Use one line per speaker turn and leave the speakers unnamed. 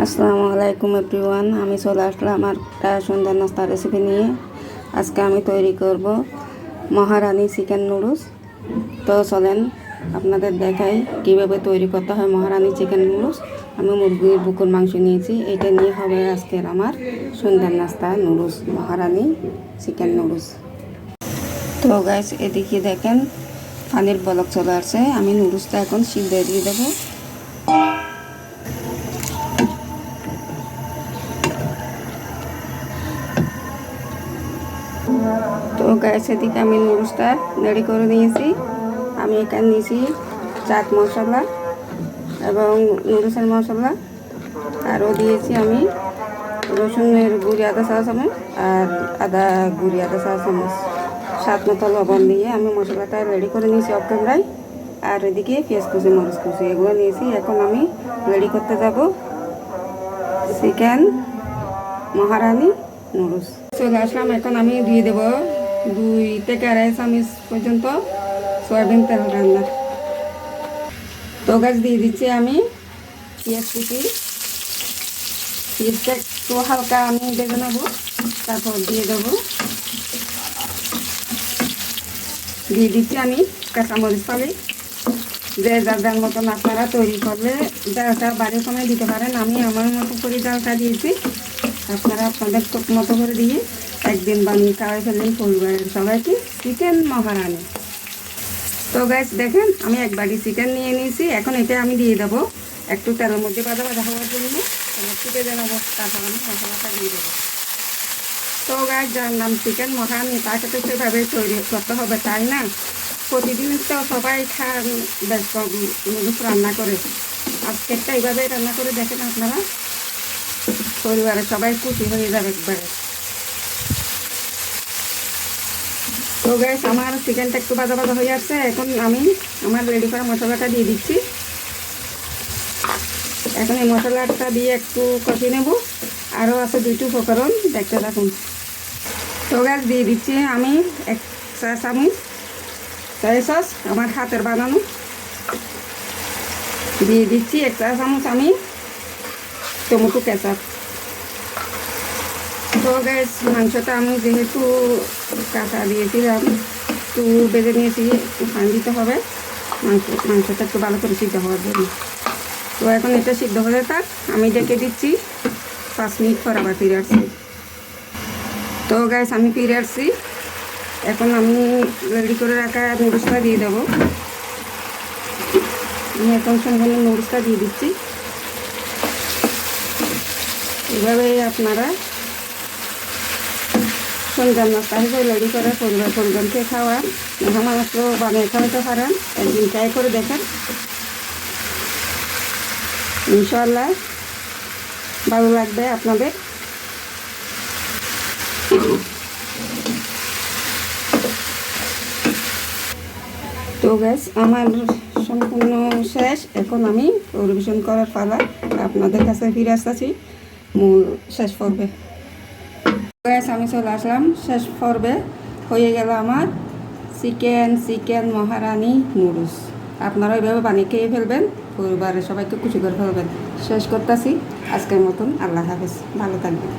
আসসালামু আলাইকুম এভরিওয়ান, আমি চলে আসলাম আমার একটা সুন্দর নাস্তা রেসিপি নিয়ে। আজকে আমি তৈরি করব মহারানী চিকেন নুডলস। তো চলেন আপনাদের দেখাই কিভাবে তৈরি করতে হয় মহারানী চিকেন নুডলস। আমি মুরগির বুকের মাংস নিয়েছি, এটা নিয়ে হবে আজকের আমার সুন্দর নাস্তা নুডলস, মহারানী চিকেন নুডলস। তো গাইস, এদিকে দেখেন পানির বলক চলে আসছে। আমি নুডলসটা এখন সিদ্ধ দিয়ে দেবো। তো গ্যাস এদিকে আমি নুডলসটা রেডি করে নিয়েছি। আমি এখানে নিয়েছি চাট মশলা এবং নুডলসের মশলা, আরও দিয়েছি আমি রসুনের গুঁড়ি আধা চা চামচ আর আদা গুঁড়ি আধা চা চামচ, স্বাদ মতো লবণ দিয়ে আমি মশলাটা রেডি করে নিয়েছি অফ ক্যামেরায়। আর এদিকে পেঁয়াজ কুচি, মরিচ কুচি এগুলো নিয়েছি। এখন আমি রেডি করতে যাব চিকেন মহারানী নুডলস। চলে আসলাম, এখন আমি দিয়ে দেবো 2 থেকে 2.5 চামচ পর্যন্ত সয়াবিন তেল রান্না। তো গাছ দিয়ে দিচ্ছি আমি পেঁয়াজ কুচি। পেঁয়াজটা একটু হালকা আমি ভেজে নেবো, তারপর দিয়ে দেবো, দিয়ে দিচ্ছি আমি কাঁচামরিচ ফালি। যে যার মতন আপনারা তৈরি করলে ডালটা বাড়ির সময় দিতে পারেন। আমি আমার মতো করে ডালটা দিয়েছি, আপনারা আপনাদের মতো করে দিয়ে একদিন বানিয়ে খাওয়াই ফেললেন পরিবারের সবাইকে চিকেন মহারানী। তো গাইস দেখেন, আমি 1 বাটি চিকেন নিয়ে নিয়েছি। এখন এটা আমি দিয়ে দেবো একটু তেলের মধ্যে ভাজা হওয়ার জন্য। একটু ভেজে নেবো, তারপর আমি মশলাটা দিয়ে দেবো। তো গাইস, যার নাম চিকেন মহারানী তাকে তো সেভাবে তৈরি করতে হবে, তাই না? প্রতিদিন তো সবাই খান, বেশ নুডলস রান্না করে। আজকেরটা এইভাবে রান্না করে দেখেন, আপনারা পরিবারের সবাই খুশি হয়ে যাবে একবারে। তো গ্যাস, আমার চিকেনটা একটু ভাজা হয়ে আসছে। এখন আমি আমার রেডি করা মশলাটা দিয়ে দিচ্ছি। এখন এই মশলাটা দিয়ে একটু কষিয়ে নেব। আরও আছে 2টি উপকরণ, দেখতে থাকুন। তো গ্যাস দিয়ে দিচ্ছি আমি 1 চা চামচ সয়া সস, আমার হাতের বানানো। দিয়ে দিচ্ছি 1 চা চামচ আমি টমেটো কেচাপ। তো গ্যাস, মাংসটা আমি যেহেতু কাঁচা দিয়েছিলাম, একটু বেজে নিয়েছি, একটু পানি দিতে হবে মাংসটা একটু ভালো করে সিদ্ধ হওয়ার জন্য। তো এখন এটা সিদ্ধ হয়ে থাক, আমি ডেকে দিচ্ছি। 5 মিনিট পর আবার ফিরে আসছি। তো গ্যাস, আমি ফিরে আসছি। এখন আমি রেডি করে রাখা নুডলসটা দিয়ে দেবো। আমি এখন সম্পূর্ণ নুডলসটা দিয়ে দিচ্ছি। এভাবেই আপনারা সন্ধ্যার নাস্তা হিসেবে রেডি করে পরিবারকে খাওয়া, মেহমান বানিয়ে খাওয়াতে পারেন। একদিন ট্রাই করে দেখেন, ইনশাআল্লাহ ভালো লাগবে আপনাদের। তো গ্যাস, আমার সম্পূর্ণ শেষ। এখন আমি পরিবেশন করার পালা, আপনাদের কাছে ফিরে আসতেছি মূল শেষ পর্বে। গ্যাস, আমি চলে আসলাম শেষ পর্বে। হয়ে গেল আমার চিকেন মহারানী নুডলস। আপনারা এইভাবে বানিয়ে খেয়ে ফেলবেন, পরিবারের সবাইকে খুশি করে ফেলবেন। শেষ করতেছি আজকের মতন। আল্লাহ হাফেজ, ভালো থাকবেন।